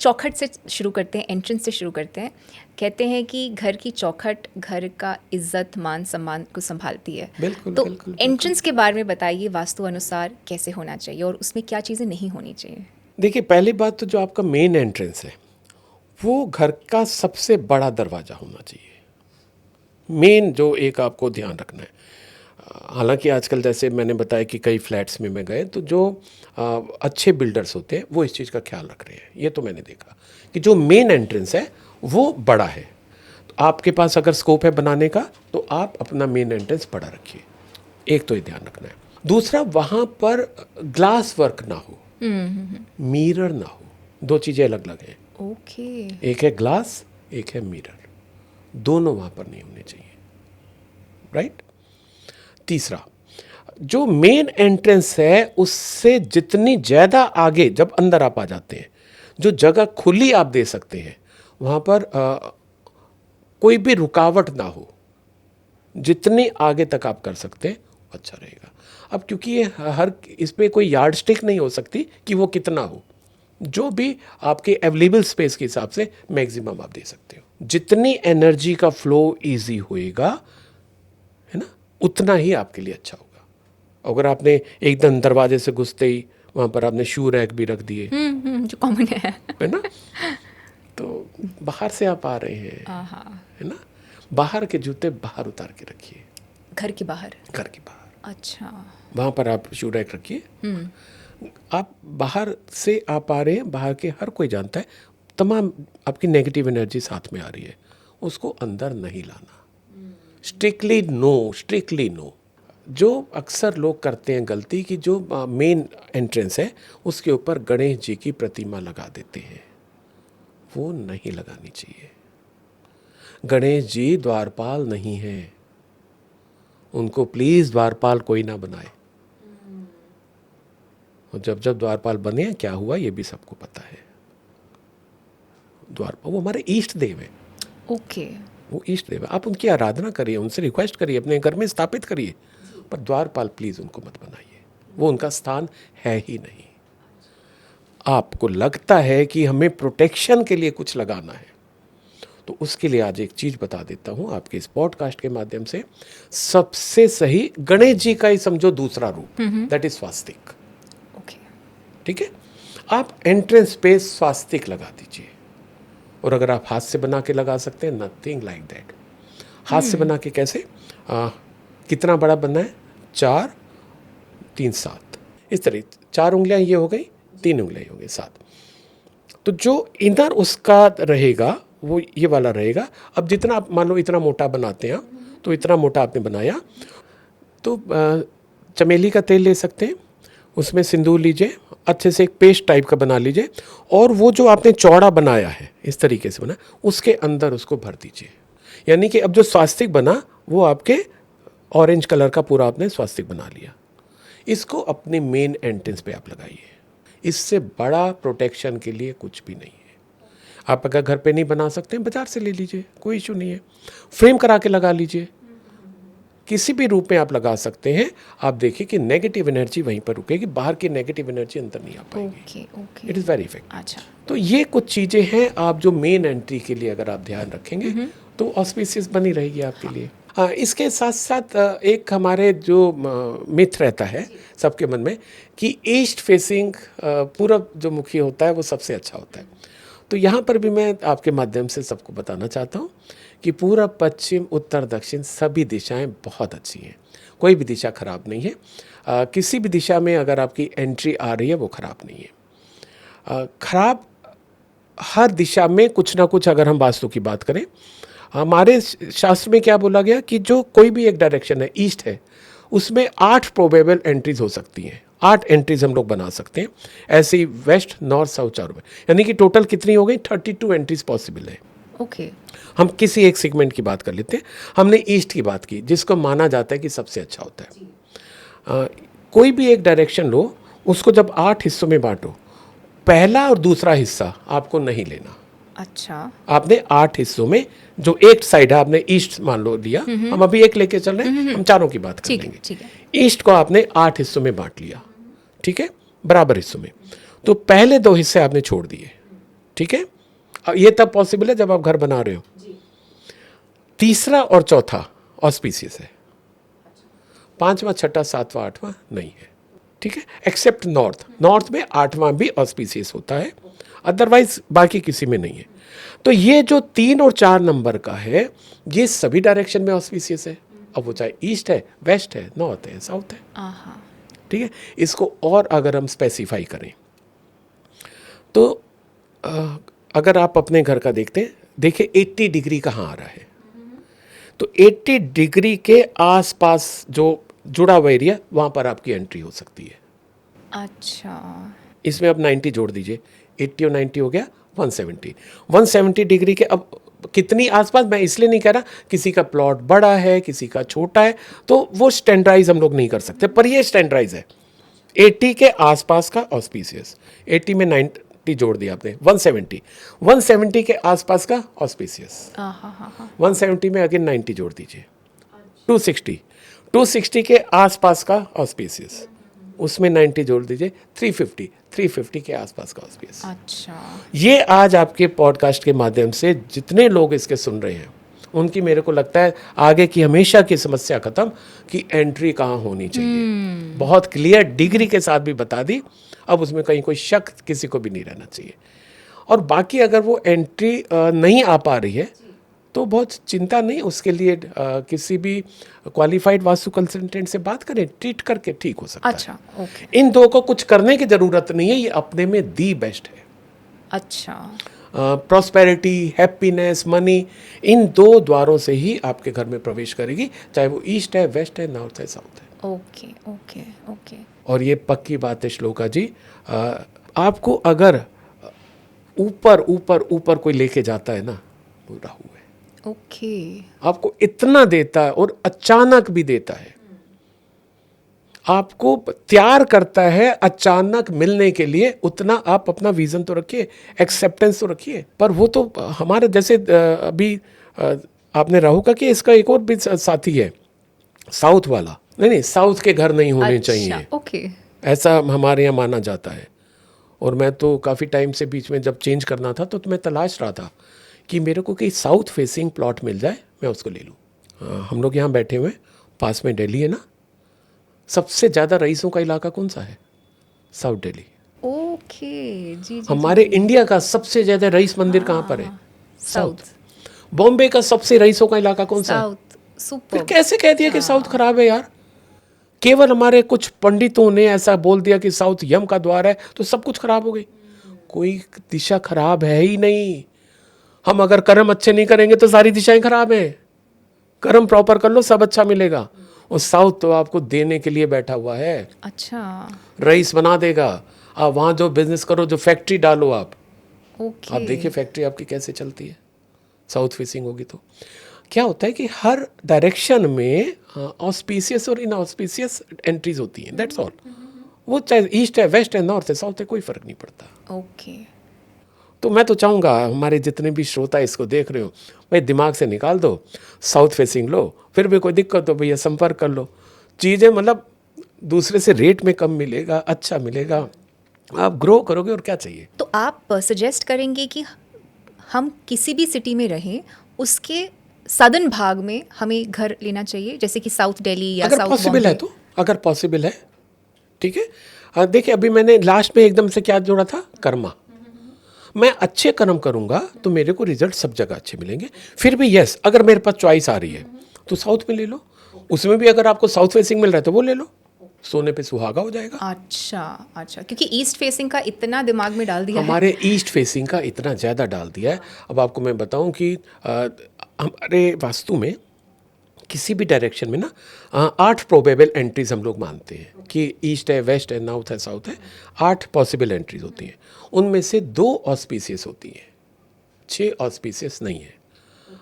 चौखट से शुरू करते हैं, एंट्रेंस से शुरू करते हैं। कहते हैं कि घर की चौखट घर का इज्जत मान सम्मान को संभालती है। बिल्कुल तो बिल्कुल बिल्कुल। एंट्रेंस के बारे में बताइए, वास्तु अनुसार कैसे होना चाहिए और उसमें क्या चीज़ें नहीं होनी चाहिए? देखिए, पहली बात तो जो आपका मेन एंट्रेंस है वो घर का सबसे बड़ा दरवाज़ा होना चाहिए। मेन जो एक आपको ध्यान रखना है। हालांकि आजकल जैसे मैंने बताया कि कई फ्लैट्स में मैं गए तो जो अच्छे बिल्डर्स होते हैं वो इस चीज़ का ख्याल रख रहे हैं। ये तो मैंने देखा कि जो मेन एंट्रेंस है वो बड़ा है। तो आपके पास अगर स्कोप है बनाने का तो आप अपना मेन एंट्रेंस बड़ा रखिए। एक तो ये ध्यान रखना है। दूसरा, वहाँ पर ग्लास वर्क ना हो, मिरर ना हो। दो चीज़ें अलग अलग हैं। ओके। एक है ग्लास, एक है मिरर। दोनों वहाँ पर नहीं होने चाहिए। राइट। तीसरा, जो मेन एंट्रेंस है उससे जितनी ज़्यादा आगे जब अंदर आप आ जाते हैं, जो जगह खुली आप दे सकते हैं वहाँ पर कोई भी रुकावट ना हो। जितनी आगे तक आप कर सकते हैं अच्छा रहेगा। अब क्योंकि ये हर इस पे कोई यार्ड स्टिक नहीं हो सकती कि वो कितना हो, जो भी आपके अवेलेबल स्पेस के हिसाब से मैक्सिमम आप दे सकते हो। जितनी एनर्जी का फ्लो इजी होएगा, है ना, उतना ही आपके लिए अच्छा होगा। अगर आपने एकदम दरवाजे से घुसते ही वहाँ पर आपने शू रैक भी रख दिए, जो कॉमन है ना, तो बाहर से आप आ रहे हैं, है ना, बाहर के जूते बाहर उतार के रखिए। घर के बाहर? घर के बाहर। अच्छा। वहाँ पर आप शू रैक रखिए। आप बाहर से आप आ रहे हैं, बाहर के हर कोई जानता है तमाम आपकी नेगेटिव एनर्जी साथ में आ रही है, उसको अंदर नहीं लाना। Strictly no, strictly no. जो अक्सर लोग करते हैं गलती कि जो मेन एंट्रेंस है उसके ऊपर गणेश जी की प्रतिमा लगा देते हैं, वो नहीं लगानी चाहिए। गणेश जी द्वारपाल नहीं हैं, उनको प्लीज़ द्वारपाल कोई ना बनाए। और जब जब द्वारपाल बने क्या हुआ ये भी सबको पता है। द्वारपाल वो हमारे इष्ट देव हैं। ओके। वो इष्ट देव है, आप उनकी आराधना करिए, उनसे रिक्वेस्ट करिए, अपने घर में स्थापित करिए, पर द्वारपाल प्लीज़ उनको मत बनाइए, वो उनका स्थान है ही नहीं। आपको लगता है कि हमें प्रोटेक्शन के लिए कुछ लगाना है, तो उसके लिए आज एक चीज़ बता देता हूँ आपके इस पॉडकास्ट के माध्यम से। सबसे सही गणेश जी का ही समझो दूसरा रूप, दैट इज स्वास्तिक। ओके। ठीक है, आप एंट्रेंस पे स्वास्तिक लगा दीजिए। और अगर आप हाथ से बना के लगा सकते हैं, नथिंग लाइक दैट। हाथ से बना के कैसे, कितना बड़ा बनना है, 4, 3, 7, इस तरह 4 उंगलियां ये हो गई, 3 उंगलियां हो गई, 7। तो जो इनर उसका रहेगा वो ये वाला रहेगा। अब जितना आप मान लो इतना मोटा बनाते हैं, तो इतना मोटा आपने बनाया, तो चमेली का तेल ले सकते हैं, उसमें सिंदूर लीजिए, अच्छे से एक पेस्ट टाइप का बना लीजिए, और वो जो आपने चौड़ा बनाया है इस तरीके से बना, उसके अंदर उसको भर दीजिए। यानी कि अब जो स्वास्तिक बना वो आपके ऑरेंज कलर का पूरा आपने स्वास्तिक बना लिया। इसको अपने मेन एंट्रेंस पे आप लगाइए। इससे बड़ा प्रोटेक्शन के लिए कुछ भी नहीं है। आप अगर घर पे नहीं बना सकते हैं, बाजार से ले लीजिए, कोई इशू नहीं है। फ्रेम करा के लगा लीजिए, किसी भी रूप में आप लगा सकते हैं। आप देखिए कि नेगेटिव एनर्जी वहीं पर रुकेगी, बाहर की नेगेटिव एनर्जी अंदर नहीं आ पाएगी। Okay okay. It is very effective. अच्छा। तो ये कुछ चीज़ें हैं, आप जो मेन एंट्री के लिए अगर आप ध्यान रखेंगे तो ऑस्पिशियस बनी रहेगी आपके लिए। इसके साथ साथ एक हमारे जो मिथ रहता है सबके मन में कि ईस्ट फेसिंग पूरब जो मुखी होता है वो सबसे अच्छा होता है। तो यहाँ पर भी मैं आपके माध्यम से सबको बताना चाहता हूँ कि पूरब, पश्चिम, उत्तर, दक्षिण सभी दिशाएं बहुत अच्छी हैं, कोई भी दिशा खराब नहीं है। किसी भी दिशा में अगर आपकी एंट्री आ रही है वो खराब नहीं है। खराब हर दिशा में कुछ ना कुछ, अगर हम वास्तु की बात करें, हमारे शास्त्र में क्या बोला गया कि जो कोई भी एक डायरेक्शन है, ईस्ट है, उसमें 8 प्रोबेबल एंट्रीज हो सकती हैं। 8 एंट्रीज हम लोग बना सकते हैं। ऐसे ही वेस्ट, नॉर्थ, साउथ, चारों में, यानी कि टोटल कितनी हो गई, 32 एंट्रीज पॉसिबल है। ओके। हम किसी एक सेगमेंट की बात कर लेते हैं। हमने ईस्ट की बात की, जिसको माना जाता है कि सबसे अच्छा होता है। कोई भी एक डायरेक्शन लो, उसको जब 8 हिस्सों में बांटो, पहला और दूसरा हिस्सा आपको नहीं लेना। अच्छा। आपने 8 हिस्सों में जो एक साइड है, आपने ईस्ट मान लो लिया, हम अभी एक लेके चल रहे हैं, हम चारों की बात कर ठीक है लेंगे। ठीक है। ईस्ट को आपने 8 हिस्सों में बांट लिया, ठीक है, बराबर हिस्सों में। तो पहले 2 हिस्से आपने छोड़ दिए, ठीक है, ये तब पॉसिबल है जब आप घर बना रहे हो। तीसरा और चौथा ऑस्पिशियस है, पांचवा, छठा, सातवां, आठवां नहीं है, ठीक है, एक्सेप्ट नॉर्थ। नॉर्थ में आठवां भी ऑस्पिशियस होता है, अदरवाइज बाकी किसी में नहीं है। तो ये जो 3 और 4 नंबर का है, ये सभी डायरेक्शन में ऑस्पिशियस है। अब वो चाहे ईस्ट है, वेस्ट है, नॉर्थ है, साउथ है, ठीक है। इसको और अगर हम स्पेसिफाई करें तो अगर आप अपने घर का देखते हैं, देखिए 80 डिग्री कहाँ आ रहा है, तो 80 डिग्री के आसपास जो जुड़ा हुआ एरिया, वहाँ पर आपकी एंट्री हो सकती है। अच्छा, इसमें अब 90 जोड़ दीजिए, 80 और 90 हो गया 170। 170 डिग्री के अब कितनी आसपास, मैं इसलिए नहीं कह रहा, किसी का प्लॉट बड़ा है, किसी का छोटा है, तो वो स्टैंडर्डाइज हम लोग नहीं कर सकते, पर ये स्टैंडर्डाइज है। 80 के आसपास का ऑस्पिशियस, 80 में 90 जोड़ दिया आपने, 170। 170 के आसपास का ऑस्पिशियस, 170 में अगेन 90 जोड़ दीजिए, 260। 260 के आसपास का ऑस्पिशियस, उसमें 90 जोड़ दीजिए, 350। 350 के आसपास का ऑस्पिशियस। अच्छा, ये आज आपके पॉडकास्ट के माध्यम से जितने लोग इसके सुन रहे हैं, उनकी मेरे को लगता है आगे की हमेशा की समस्या खत्म कि एंट्री कहाँ होनी चाहिए। बहुत क्लियर डिग्री के साथ भी बता दी, अब उसमें कहीं कोई शक किसी को भी नहीं रहना चाहिए। और बाकी अगर वो एंट्री नहीं आ पा रही है तो बहुत चिंता नहीं, उसके लिए किसी भी क्वालिफाइड वास्तु कंसल्टेंट से बात करें, ट्रीट करके ठीक हो सकता है। अच्छा, ओके, इन दो को कुछ करने की ज़रूरत नहीं है, ये अपने में दी बेस्ट है। अच्छा, प्रॉस्पेरिटी, हैप्पीनेस, मनी, इन 2 द्वारों से ही आपके घर में प्रवेश करेगी, चाहे वो ईस्ट है, वेस्ट है, नॉर्थ है, साउथ है। ओके, ओके, ओके, और ये पक्की बात है श्लोका जी, आपको अगर ऊपर ऊपर ऊपर कोई लेके जाता है ना, वो राहु है। ओके, आपको इतना देता है और अचानक भी देता है, आपको तैयार करता है अचानक मिलने के लिए, उतना आप अपना विजन तो रखिए, एक्सेप्टेंस तो रखिए। पर वो तो हमारे जैसे अभी आपने राहु का कि इसका एक और भी साथी है साउथ वाला, नहीं, साउथ के घर नहीं होने चाहिए, ओके, ऐसा हमारे यहाँ माना जाता है। और मैं तो काफ़ी टाइम से बीच में जब चेंज करना था तो मैं तलाश रहा था कि मेरे को कोई साउथ फेसिंग प्लॉट मिल जाए, मैं उसको ले लूँ। हम लोग यहाँ बैठे हुए, पास में दिल्ली है ना, सबसे ज़्यादा रईसों का इलाका कौन सा है? साउथ दिल्ली। ओके, जी, जी, हमारे इंडिया का सबसे ज़्यादा रईस मंदिर कहाँ पर है? साउथ। बॉम्बे का सबसे रईसों का इलाका कौन सा है? South, super. फिर कैसे कह दिया कि साउथ खराब है यार? केवल हमारे कुछ पंडितों ने ऐसा बोल दिया कि साउथ यम का द्वार है तो सब कुछ खराब हो गई। कोई दिशा खराब है ही नहीं। हम अगर कर्म अच्छे नहीं करेंगे तो सारी दिशाएं खराब हैं। कर्म प्रॉपर कर लो, सब अच्छा मिलेगा। और साउथ तो आपको देने के लिए बैठा हुआ है। अच्छा, रईस बना देगा। आप वहाँ जो बिजनेस करो, जो फैक्ट्री डालो आप ओके, आप देखिए फैक्ट्री आपकी कैसे चलती है, साउथ फेसिंग होगी तो। क्या होता है कि हर डायरेक्शन में ऑस्पिशियस और इनऑस्पिशियस एंट्रीज होती हैं, दैट्स ऑल। वो चाहे ईस्ट है, वेस्ट है, नॉर्थ है, साउथ है, कोई फर्क नहीं पड़ता। ओके, तो मैं तो चाहूँगा हमारे जितने भी श्रोता इसको देख रहे हो, भाई दिमाग से निकाल दो, साउथ फेसिंग लो, फिर भी कोई दिक्कत हो भैया संपर्क कर लो। चीज़ें मतलब दूसरे से रेट में कम मिलेगा, अच्छा मिलेगा, आप ग्रो करोगे और क्या चाहिए। तो आप सजेस्ट करेंगे कि हम किसी भी सिटी में रहें, उसके सदर्न भाग में हमें घर लेना चाहिए, जैसे कि साउथ दिल्ली या अगर साउथ पॉसिबल है बॉम्बे? तो, अगर पॉसिबल है, ठीक है। देखिए अभी मैंने लास्ट में एकदम से क्या जोड़ा था, कर्मा। मैं अच्छे कर्म करूंगा तो मेरे को रिजल्ट सब जगह अच्छे मिलेंगे। फिर भी यस, अगर मेरे पास चॉइस आ रही है तो साउथ में ले लो, उसमें भी अगर आपको साउथ फेसिंग मिल रहा है तो वो ले लो, सोने पे सुहागा हो जाएगा। अच्छा, अच्छा, क्योंकि ईस्ट फेसिंग का इतना दिमाग में डाल दिया है। हमारे ईस्ट फेसिंग का इतना ज़्यादा डाल दिया है। अब आपको मैं बताऊं कि हमारे वास्तु में किसी भी डायरेक्शन में ना 8 प्रोबेबल एंट्रीज हम लोग मानते हैं कि ईस्ट है, वेस्ट है, नॉर्थ है, साउथ है। 8 पॉसिबल एंट्रीज होती हैं, उनमें से 2 ऑस्पिशियस होती हैं, 6 ऑस्पिशियस नहीं है।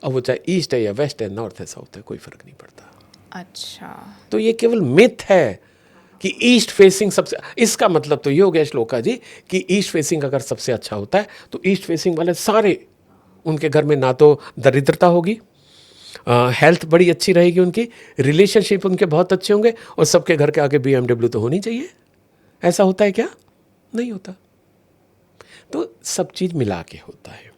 अब वो चाहे ईस्ट है या वेस्ट है, नॉर्थ है, साउथ है, कोई फर्क नहीं पड़ता। अच्छा, तो ये केवल मिथ है कि ईस्ट फेसिंग सबसे, इसका मतलब तो ये हो गया श्लोका जी कि ईस्ट फेसिंग अगर सबसे अच्छा होता है तो ईस्ट फेसिंग वाले सारे, उनके घर में ना तो दरिद्रता होगी, हेल्थ बड़ी अच्छी रहेगी, उनकी रिलेशनशिप उनके बहुत अच्छे होंगे, और सबके घर के आगे BMW तो होनी चाहिए। ऐसा होता है क्या? नहीं होता। तो सब चीज़ मिला के होता है।